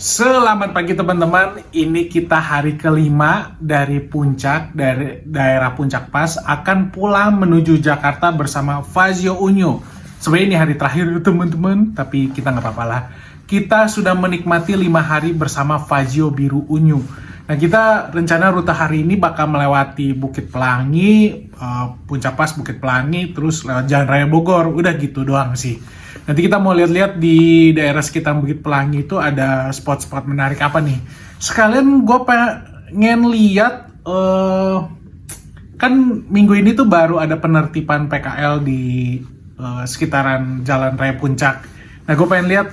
Selamat pagi teman-teman, ini kita hari kelima dari Puncak, dari daerah Puncak Pas, akan pulang menuju Jakarta bersama Fazio Unyu. Sebenarnya ini hari terakhir teman-teman, tapi kita nggak apa-apa lah. Kita sudah menikmati 5 hari bersama Fazio Biru Unyu. Nah, kita rencana rute hari ini bakal melewati Bukit Pelangi, Puncak Pas, Bukit Pelangi, terus lewat Jalan Raya Bogor. Udah gitu doang sih. Nanti kita mau lihat-lihat di daerah sekitar Bukit Pelangi itu ada spot-spot menarik apa nih. Sekalian gue pengen lihat, kan minggu ini tuh baru ada penertiban PKL di sekitaran Jalan Raya Puncak. Nah, gue pengen lihat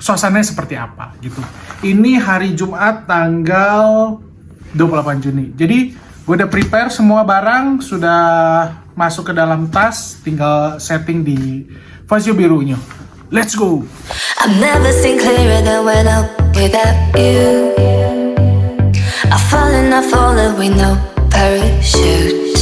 suasananya seperti apa gitu. Ini hari Jumat tanggal 28 Juni. Jadi gue udah prepare semua barang, sudah masuk ke dalam tas, tinggal setting di Fazio Birunya. Let's go! I've never seen clearer than when I'm without you. I fall in with no parachute.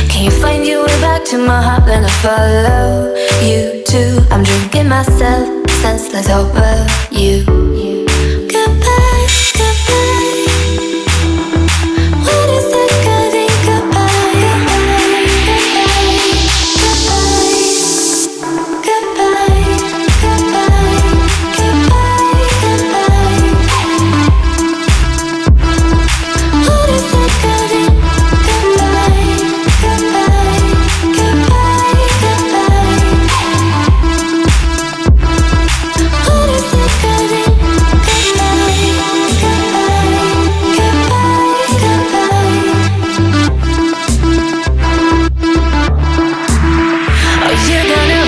Can you find your way back to my heart when I follow you too? I'm drinking myself senseless over you. Goodbye, goodbye. What is that good in goodbye? Goodbye, goodbye, goodbye, goodbye. What is that good in goodbye? Goodbye, goodbye, goodbye. What is that good in goodbye? Oh, you're gonna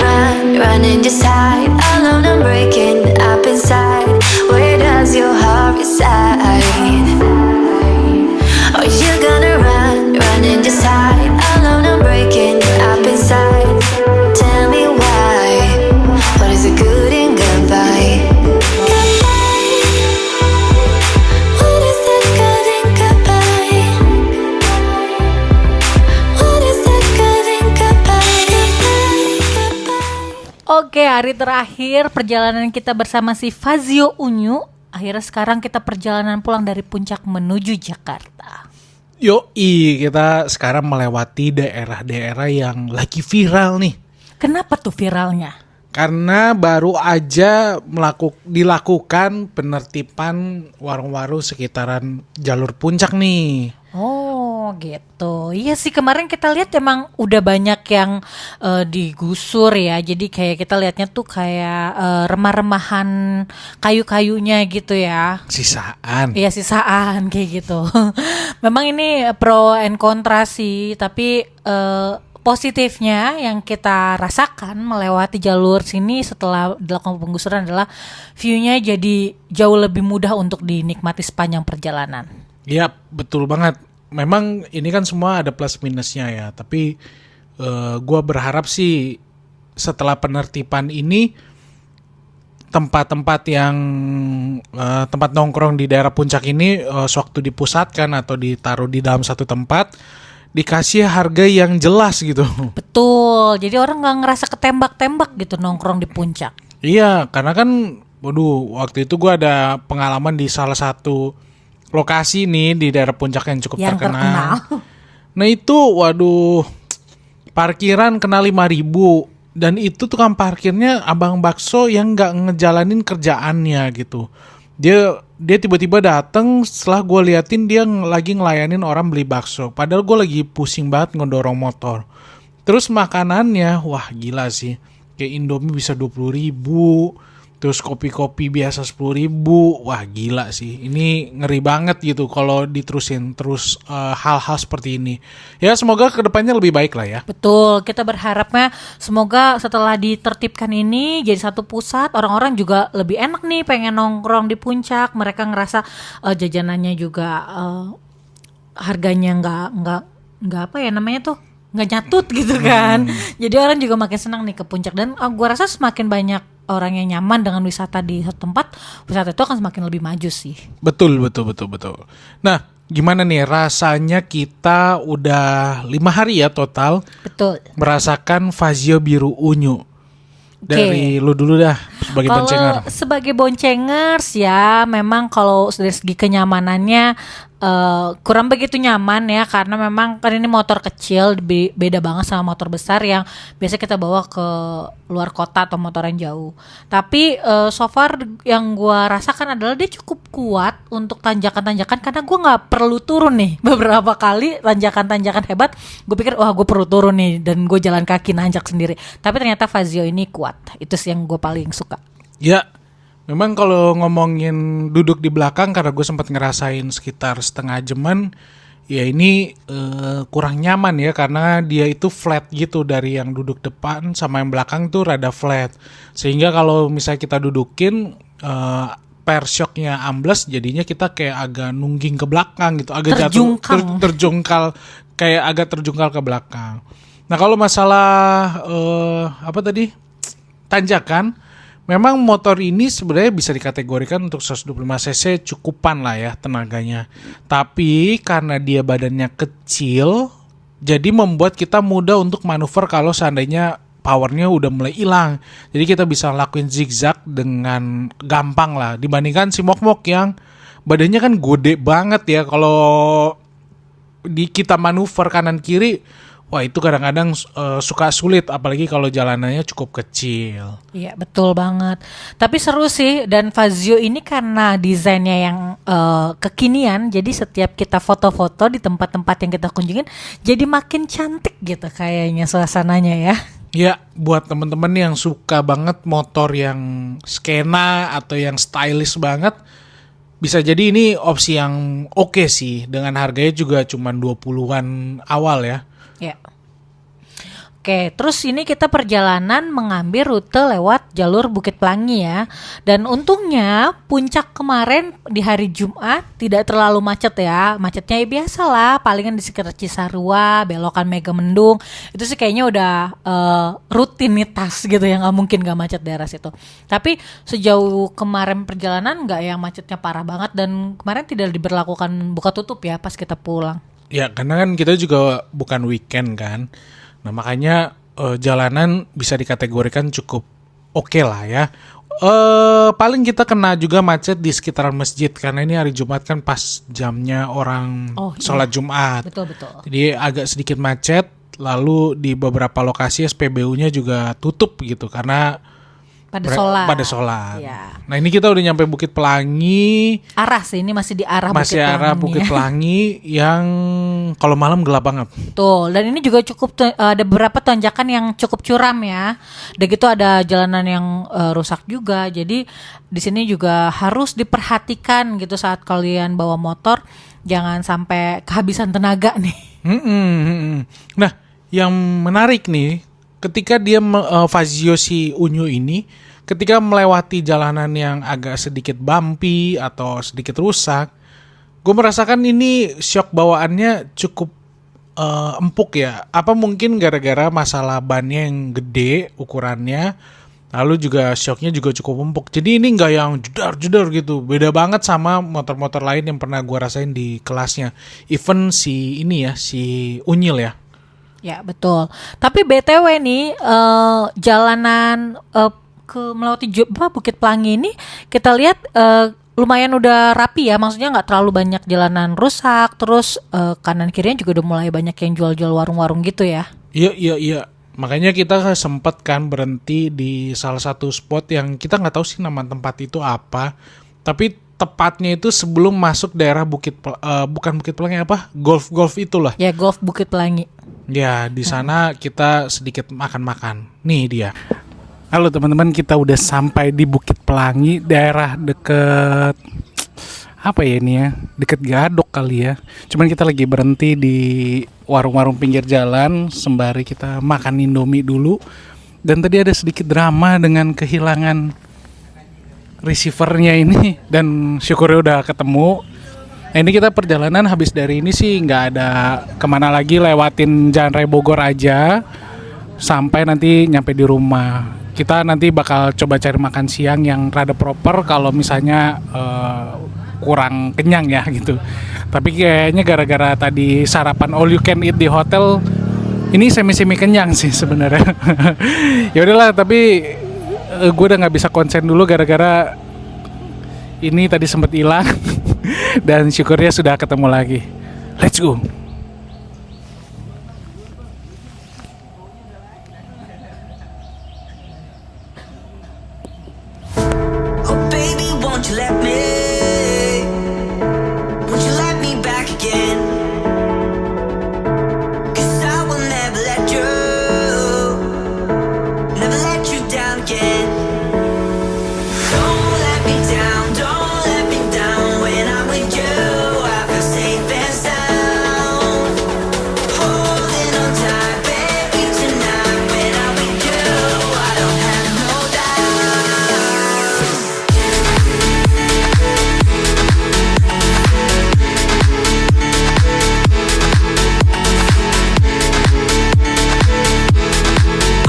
run and decide. Alone I'm breaking up inside. Where does your heart reside? Oh, you're gonna run and decide. Alone I'm breaking up inside. Tell me why. What is the good in goodbye? Goodbye. What is that good in goodbye? What is that good in goodbye? Goodbye. Oke, hari terakhir perjalanan kita bersama si Fazio Unyu. Akhirnya sekarang kita perjalanan pulang dari Puncak menuju Jakarta. Yoi, kita sekarang melewati daerah-daerah yang lagi viral nih. Kenapa tuh viralnya? Karena baru aja dilakukan penertiban warung-warung sekitaran jalur puncak nih. Oh gitu. Iya sih, kemarin kita lihat emang udah banyak yang digusur ya. Jadi kayak kita lihatnya tuh kayak remah-remahan kayu-kayunya gitu ya. Sisaan. Iya, sisaan kayak gitu. Memang ini pro and kontra sih, tapi positifnya yang kita rasakan melewati jalur sini setelah dilakukan penggusuran adalah view-nya jadi jauh lebih mudah untuk dinikmati sepanjang perjalanan. Iya, betul banget. Memang ini kan semua ada plus minusnya ya. Tapi gue berharap sih setelah penertiban ini tempat-tempat yang tempat nongkrong di daerah puncak ini sewaktu dipusatkan atau ditaruh di dalam satu tempat dikasih harga yang jelas gitu. Betul, jadi orang nggak ngerasa ketembak-tembak gitu nongkrong di puncak. Iya, karena kan waktu itu gue ada pengalaman di salah satu lokasi nih di daerah puncak yang cukup terkenal. Nah itu parkiran kena 5.000 dan itu tukang parkirnya abang bakso yang nggak ngejalanin kerjaannya gitu. Dia tiba-tiba dateng setelah gue liatin dia lagi ngelayanin orang beli bakso. Padahal gue lagi pusing banget ngedorong motor. Terus makanannya, wah gila sih. Kayak Indomie bisa 20.000. Terus kopi-kopi biasa 10.000. Wah gila sih. Ini ngeri banget gitu kalau diterusin terus hal-hal seperti ini. Ya semoga kedepannya lebih baik lah ya. Betul, kita berharapnya semoga setelah ditertibkan ini jadi satu pusat, orang-orang juga lebih enak nih pengen nongkrong di puncak. Mereka ngerasa jajanannya juga harganya nggak apa ya namanya tuh, nggak nyatut gitu kan. Jadi orang juga makin senang nih ke puncak. Dan gua rasa semakin banyak orang yang nyaman dengan wisata di satu tempat, wisata itu akan semakin lebih maju sih. Betul. Nah, gimana nih rasanya kita udah 5 hari ya total. Betul. Merasakan Fazio Biru Unyu. Dari lu dulu dah sebagai boncenger. Kalau sebagai boncengers ya memang kalau dari segi kenyamanannya kurang begitu nyaman ya, karena memang kan ini motor kecil beda banget sama motor besar yang biasa kita bawa ke luar kota atau motoran jauh. Tapi so far yang gua rasakan adalah dia cukup kuat untuk tanjakan-tanjakan, karena gua nggak perlu turun nih. Beberapa kali tanjakan-tanjakan hebat gue pikir wah gue perlu turun nih dan gue jalan kaki nanjak sendiri, tapi ternyata Fazio ini kuat. Itu sih yang gue paling suka. Ya, memang kalau ngomongin duduk di belakang, karena gue sempat ngerasain sekitar setengah jaman, ya ini kurang nyaman ya, karena dia itu flat gitu, dari yang duduk depan sama yang belakang tuh rada flat, sehingga kalau misalnya kita dudukin per shocknya ambles, jadinya kita kayak agak nungging ke belakang gitu, agak terjungkal kayak agak terjungkal ke belakang. Nah kalau masalah apa tadi, tanjakan, memang motor ini sebenarnya bisa dikategorikan untuk 125 cc cukupan lah ya tenaganya. Tapi karena dia badannya kecil, jadi membuat kita mudah untuk manuver kalau seandainya powernya udah mulai hilang. Jadi kita bisa lakuin zigzag dengan gampang lah, dibandingkan si Mok-Mok yang badannya kan gede banget ya. Kalau kita manuver kanan kiri, wah itu kadang-kadang suka sulit, apalagi kalau jalanannya cukup kecil. Iya betul banget. Tapi seru sih, dan Fazio ini karena desainnya yang kekinian, jadi setiap kita foto-foto di tempat-tempat yang kita kunjungin, jadi makin cantik gitu kayaknya suasananya ya. Ya, buat temen-temen yang suka banget motor yang skena atau yang stylish banget, bisa jadi ini opsi yang oke sih, dengan harganya juga cuma 20-an awal ya. Ya. Oke, terus ini kita perjalanan mengambil rute lewat jalur Bukit Pelangi ya. Dan untungnya puncak kemarin di hari Jumat tidak terlalu macet ya. Macetnya ya biasa lah, palingan di sekitar Cisarua, belokan Megamendung. Itu sih kayaknya udah rutinitas gitu ya, nggak mungkin nggak macet daerah situ. Tapi sejauh kemarin perjalanan nggak yang macetnya parah banget, dan kemarin tidak diberlakukan buka tutup ya pas kita pulang. Ya, karena kan kita juga bukan weekend kan. Nah, makanya jalanan bisa dikategorikan cukup oke lah ya. Paling kita kena juga macet di sekitaran masjid, karena ini hari Jumat kan pas jamnya orang sholat Jumat. Betul. Jadi agak sedikit macet, lalu di beberapa lokasi SPBU-nya juga tutup gitu, karena pada sholat. Ya. Nah ini kita udah nyampe Bukit Pelangi. Arah sih, ini masih di arah masih Bukit arah Pelangi, Bukit ya. Pelangi yang kalau malam gelap banget. Betul, dan ini juga cukup ada beberapa tanjakan yang cukup curam ya. Dan gitu ada jalanan yang rusak juga. Jadi di sini juga harus diperhatikan gitu saat kalian bawa motor, jangan sampai kehabisan tenaga nih. Nah, yang menarik nih, ketika dia Fazio si Unyu ini, ketika melewati jalanan yang agak sedikit bumpy atau sedikit rusak, gue merasakan ini shock bawaannya cukup empuk ya. Apa mungkin gara-gara masalah bannya yang gede ukurannya, lalu juga shocknya juga cukup empuk. Jadi ini nggak yang jedar-jedar gitu. Beda banget sama motor-motor lain yang pernah gue rasain di kelasnya. Even si ini ya, si Unyil ya. Ya betul. Tapi BTW nih jalanan melewati Bukit Pelangi ini kita lihat lumayan udah rapi ya. Maksudnya nggak terlalu banyak jalanan rusak. Terus kanan kirinya juga udah mulai banyak yang jual-jual warung-warung gitu ya. Iya. Makanya kita sempat kan berhenti di salah satu spot yang kita nggak tahu sih nama tempat itu apa. Tapi tepatnya itu sebelum masuk daerah bukan Bukit Pelangi apa? Golf itulah. Ya, Golf Bukit Pelangi. Ya, di sana kita sedikit makan-makan. Nih dia. Halo teman-teman, kita udah sampai di Bukit Pelangi, daerah deket apa ya ini ya? Deket Gadok kali ya. Cuman kita lagi berhenti di warung-warung pinggir jalan sembari kita makan Indomie dulu. Dan tadi ada sedikit drama dengan kehilangan receivernya ini, dan syukurnya udah ketemu. Nah ini kita perjalanan habis dari ini sih nggak ada kemana lagi, lewatin Jalan Raya Bogor aja sampai nanti nyampe di rumah. Kita nanti bakal coba cari makan siang yang rada proper kalau misalnya kurang kenyang ya gitu. Tapi kayaknya gara-gara tadi sarapan all you can eat di hotel, ini semi kenyang sih sebenarnya. Ya udahlah, tapi gue udah nggak bisa konsen dulu gara-gara ini tadi sempat hilang. Dan syukurnya sudah ketemu lagi. Let's go. Oh baby, won't you let me? Won't you let me back again? 'Cause I will never let you, never let you down again. Don't let me down, don't let me down. When I'm with you, I feel safe and sound. Holding on tight, baby, tonight. When I'm with you, I don't have no doubts.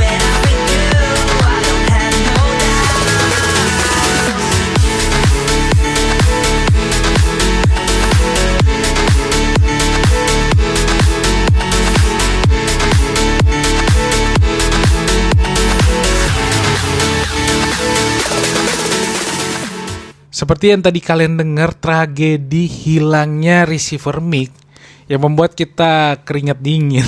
When I'm with you, I don't have no doubts. Seperti yang tadi kalian dengar, tragedi hilangnya receiver mic yang membuat kita keringat dingin.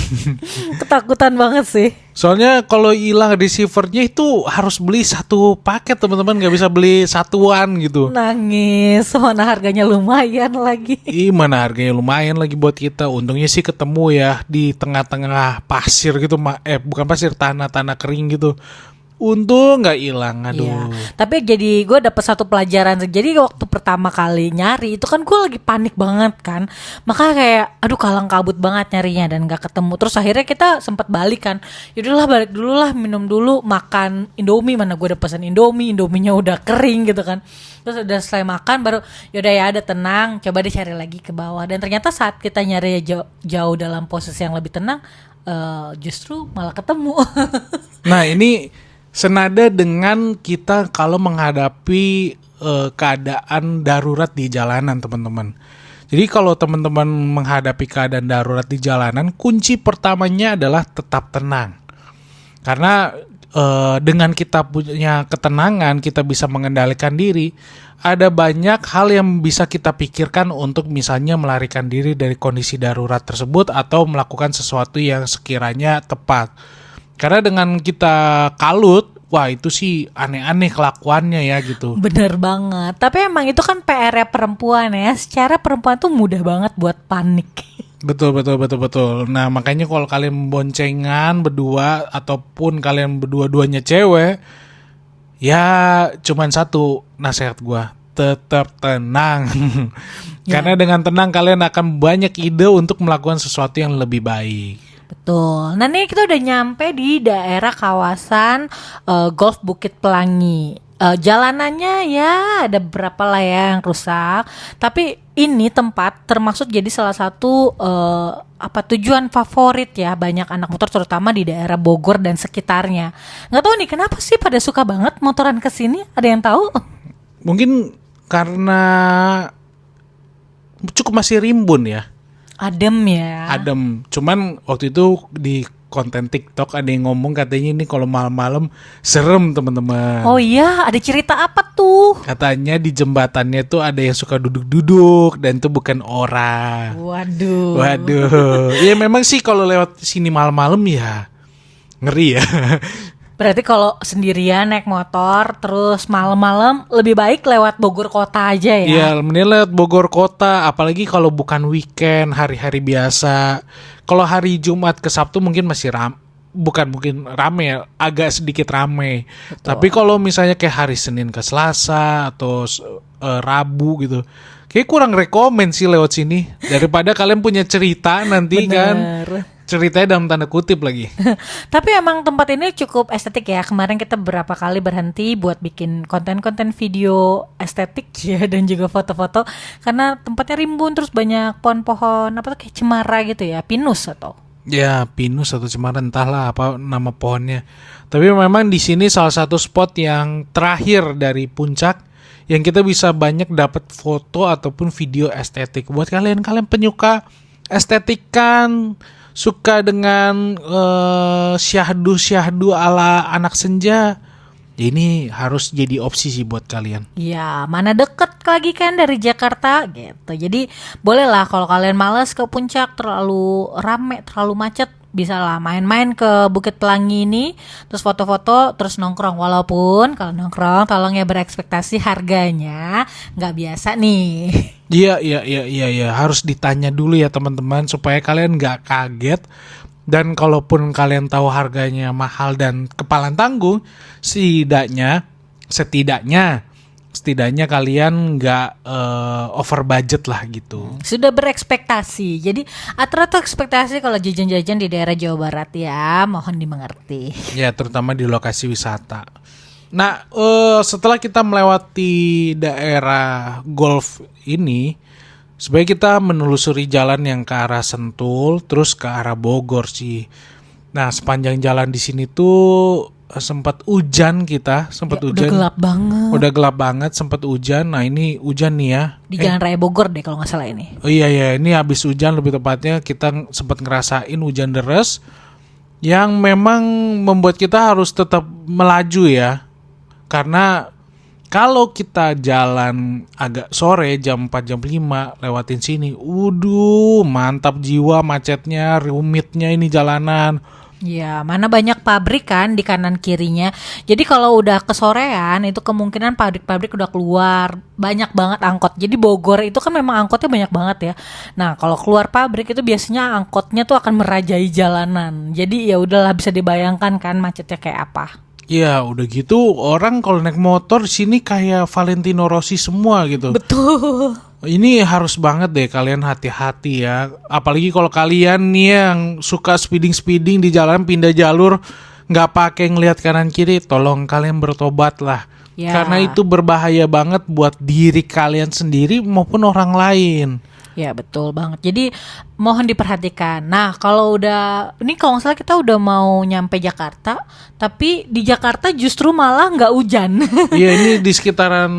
Ketakutan banget sih. Soalnya kalau hilang receivernya itu harus beli satu paket, teman-teman, nggak bisa beli satuan gitu. Nangis, mana harganya lumayan lagi. Ih, mana harganya lumayan lagi buat kita. Untungnya sih ketemu ya di tengah-tengah pasir gitu, bukan pasir, tanah-tanah kering gitu. Untung nggak hilang, aduh. Iya. Tapi jadi gue dapet satu pelajaran. Jadi waktu pertama kali nyari itu kan gue lagi panik banget kan. Maka kayak aduh kalang kabut banget nyarinya dan gak ketemu. Terus akhirnya kita sempat balik kan. Yaudahlah balik dulu lah, minum dulu, makan Indomie. Mana gue udah pesan Indominya udah kering gitu kan. Terus udah selesai makan baru yaudah ya ada tenang, coba deh cari lagi ke bawah. Dan ternyata saat kita nyari jauh dalam posisi yang lebih tenang, justru malah ketemu. Nah, ini senada dengan kita kalau menghadapi keadaan darurat di jalanan, teman-teman. Jadi kalau teman-teman menghadapi keadaan darurat di jalanan, kunci pertamanya adalah tetap tenang. Karena dengan kita punya ketenangan, kita bisa mengendalikan diri. Ada banyak hal yang bisa kita pikirkan untuk misalnya melarikan diri dari kondisi darurat tersebut atau melakukan sesuatu yang sekiranya tepat. Karena dengan kita kalut, wah itu sih aneh-aneh kelakuannya ya gitu. Bener banget. Tapi emang itu kan PR-nya perempuan ya. Secara perempuan tuh mudah banget buat panik. Betul. Nah makanya kalau kalian boncengan berdua ataupun kalian berdua-duanya cewek, ya cuman satu nasihat gua, tetap tenang. Karena dengan tenang kalian akan banyak ide untuk melakukan sesuatu yang lebih baik. Betul. Nah nih kita udah nyampe di daerah kawasan Golf Bukit Pelangi. Jalanannya ya ada beberapa lah ya yang rusak. Tapi ini tempat termasuk jadi salah satu tujuan favorit ya banyak anak motor terutama di daerah Bogor dan sekitarnya. Nggak tahu nih kenapa sih pada suka banget motoran kesini? Ada yang tahu? Mungkin karena cukup masih rimbun ya. Adem ya. Adem. Cuman waktu itu di konten TikTok ada yang ngomong katanya ini kalau malam-malam serem, teman-teman. Oh iya, ada cerita apa tuh? Katanya di jembatannya tuh ada yang suka duduk-duduk dan itu bukan orang. Waduh. Ya memang sih kalau lewat sini malam-malam ya ngeri ya. Berarti kalau sendirian naik motor terus malam-malam lebih baik lewat Bogor kota aja ya? Iya, mending lewat Bogor kota, apalagi kalau bukan weekend, hari-hari biasa. Kalau hari Jumat ke Sabtu mungkin masih rame ya, agak sedikit rame. Betul. Tapi kalau misalnya kayak hari Senin ke Selasa atau Rabu gitu, kayak kurang rekomen sih lewat sini. Daripada kalian punya cerita nanti. Bener. Kan ceritanya dalam tanda kutip lagi. Tapi emang tempat ini cukup estetik ya. Kemarin kita beberapa kali berhenti buat bikin konten-konten video estetik ya dan juga foto-foto karena tempatnya rimbun terus banyak pohon-pohon kayak cemara gitu ya, pinus atau Ya, pinus atau cemara entahlah apa nama pohonnya. Tapi memang di sini salah satu spot yang terakhir dari puncak yang kita bisa banyak dapat foto ataupun video estetik. Buat kalian penyuka estetik kan, suka dengan syahdu ala anak senja, Ini harus jadi opsi sih buat kalian. Ya, mana deket lagi kan dari Jakarta gitu. Jadi bolehlah kalau kalian males ke puncak, terlalu rame, terlalu macet, bisa lah main-main ke Bukit Pelangi ini, terus foto-foto, terus nongkrong. Walaupun kalau nongkrong tolong ya berekspektasi harganya nggak biasa nih. Iya, harus ditanya dulu ya teman-teman supaya kalian nggak kaget. Dan kalaupun kalian tahu harganya mahal dan kepalan tanggung, setidaknya kalian nggak over budget lah gitu. Sudah berekspektasi. Jadi atur ekspektasi kalau jajan-jajan di daerah Jawa Barat ya, mohon dimengerti. Ya, terutama di lokasi wisata. Nah, setelah kita melewati daerah golf ini, sebaiknya kita menelusuri jalan yang ke arah Sentul, terus ke arah Bogor sih. Nah, sepanjang jalan di sini tuh sempat hujan kita, Ya, udah gelap banget. Udah gelap banget, sempat hujan. Nah, ini hujan nih ya. Di Jalan Raya Bogor deh kalau nggak salah ini. Oh iya, ini habis hujan, lebih tepatnya kita sempat ngerasain hujan deras yang memang membuat kita harus tetap melaju ya. Karena kalau kita jalan agak sore jam 4 jam 5 lewatin sini, mantap jiwa macetnya, rumitnya ini jalanan. Ya, mana banyak pabrik kan di kanan kirinya. Jadi kalau udah kesorean itu kemungkinan pabrik-pabrik udah keluar. Banyak banget angkot. Jadi Bogor itu kan memang angkotnya banyak banget ya. Nah, kalau keluar pabrik itu biasanya angkotnya tuh akan merajai jalanan. Jadi ya udahlah bisa dibayangkan kan macetnya kayak apa. Ya udah gitu orang kalau naik motor sini kayak Valentino Rossi semua gitu. Betul. Ini harus banget deh kalian hati-hati ya. Apalagi kalau kalian nih yang suka speeding di jalan pindah jalur nggak pakai ngelihat kanan kiri, tolong kalian bertobat lah. Ya. Karena itu berbahaya banget buat diri kalian sendiri maupun orang lain. Ya betul banget. Jadi mohon diperhatikan. Nah kalau ini kalau nggak salah kita udah mau nyampe Jakarta, tapi di Jakarta justru malah nggak hujan. Iya, ini di sekitaran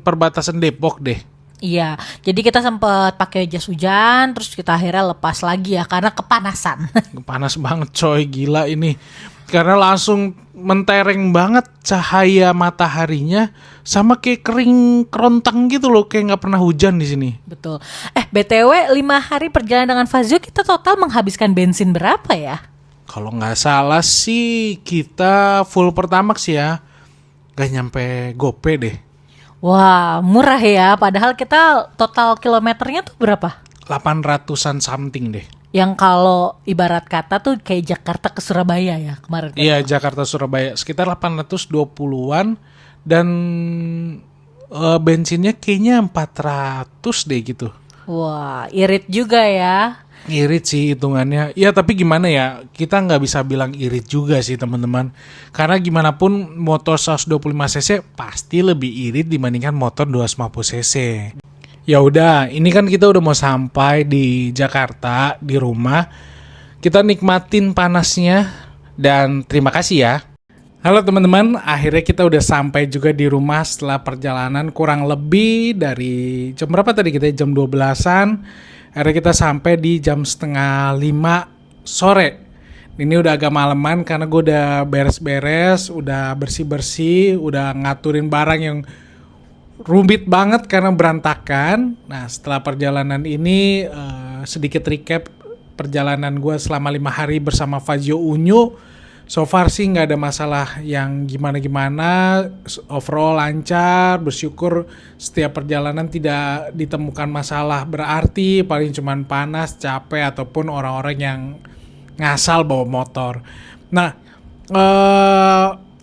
perbatasan Depok deh. Iya, jadi kita sempat pakai jas hujan, terus kita akhirnya lepas lagi ya karena kepanasan. Panas banget coy, gila ini. Karena langsung mentereng banget cahaya mataharinya, sama kayak kering kerontang gitu loh, kayak nggak pernah hujan di sini. Betul. BTW 5 hari perjalanan dengan Fazio kita total menghabiskan bensin berapa ya? Kalau nggak salah sih kita full Pertamax ya, gak nyampe gope deh. Wah, murah ya. Padahal kita total kilometernya tuh berapa? 800-an something deh. Yang kalau ibarat kata tuh kayak Jakarta ke Surabaya ya kemarin. Iya, Jakarta Surabaya sekitar 820-an dan bensinnya kayaknya 400 deh gitu. Wah, irit juga ya. Irit sih hitungannya. Ya tapi gimana ya, kita nggak bisa bilang irit juga sih teman-teman. Karena gimana pun motor 125cc pasti lebih irit dibandingkan motor 250cc. Ya udah, ini kan kita udah mau sampai di Jakarta, di rumah. Kita nikmatin panasnya dan terima kasih ya. Halo teman-teman, akhirnya kita udah sampai juga di rumah setelah perjalanan kurang lebih dari jam berapa tadi kita? Jam 12-an. Akhirnya kita sampai di jam 4:30 sore. Ini udah agak maleman karena gue udah beres-beres, udah bersih-bersih, udah ngaturin barang yang rumit banget karena berantakan. Nah, setelah perjalanan ini sedikit recap perjalanan gue selama 5 hari bersama Fazio Unyu. So far sih nggak ada masalah yang gimana-gimana, overall lancar, bersyukur setiap perjalanan tidak ditemukan masalah berarti, paling cuman panas, capek, ataupun orang-orang yang ngasal bawa motor. Nah,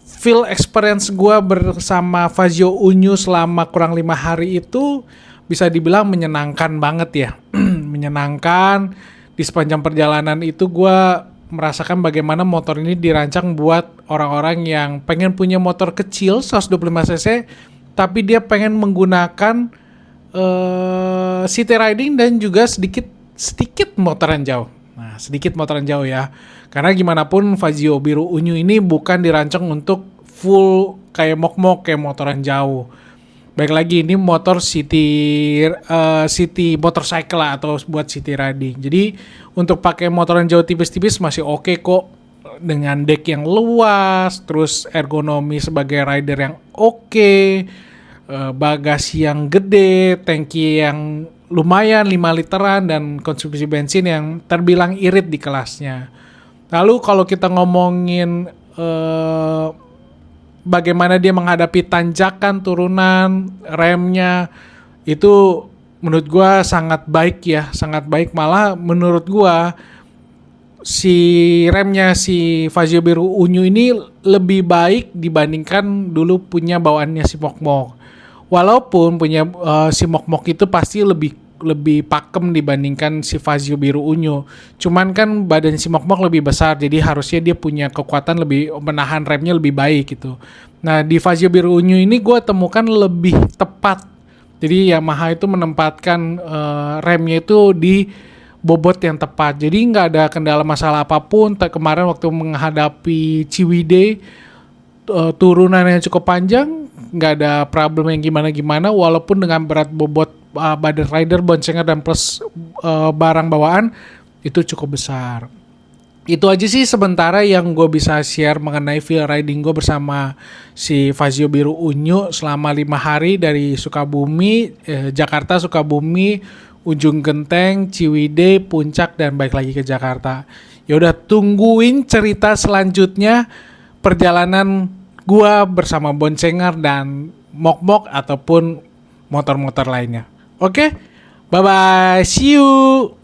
feel experience gue bersama Fazio Unyu selama kurang 5 hari itu bisa dibilang menyenangkan banget ya. Menyenangkan, di sepanjang perjalanan itu gue merasakan bagaimana motor ini dirancang buat orang-orang yang pengen punya motor kecil 125cc tapi dia pengen menggunakan city riding dan juga sedikit motoran jauh. Nah, sedikit motoran jauh ya. Karena gimana pun Fazio Biru Unyu ini bukan dirancang untuk full kayak mok-mok kayak motoran jauh. Baik lagi ini motor city motorcycle lah, atau buat city riding. Jadi untuk pakai motoran jauh tipis-tipis masih oke kok. dengan deck yang luas, terus ergonomi sebagai rider yang oke, bagasi yang gede, tangki yang lumayan 5 literan, dan konsumsi bensin yang terbilang irit di kelasnya. Lalu kalau kita ngomongin bagaimana dia menghadapi tanjakan, turunan, remnya, itu menurut gua sangat baik ya, sangat baik. Malah menurut gua si remnya si Fazio Biru Unyu ini lebih baik dibandingkan dulu punya bawaannya si Mokmok. Walaupun punya si Mokmok itu pasti lebih pakem dibandingkan si Fazio Biru Unyu. Cuman kan badan si Mokmok lebih besar, jadi harusnya dia punya kekuatan lebih, menahan remnya lebih baik gitu. Nah di Fazio Biru Unyu ini gue temukan lebih tepat. Jadi Yamaha itu menempatkan remnya itu di bobot yang tepat. Jadi nggak ada kendala masalah apapun. Kemarin waktu menghadapi Ciwidey, turunan yang cukup panjang, nggak ada problem yang gimana-gimana. Walaupun dengan berat bobot badan rider, boncengan, dan plus barang bawaan itu cukup besar. Itu aja sih sementara yang gue bisa share mengenai feel riding gue bersama si Fazio Biru Unyu selama 5 hari dari Sukabumi, Jakarta, Sukabumi, Ujung Genteng, Ciwidey, Puncak, dan balik lagi ke Jakarta. Ya udah, tungguin cerita selanjutnya perjalanan gua bersama boncengar dan mok-mok ataupun motor-motor lainnya. Oke? Bye bye. See you.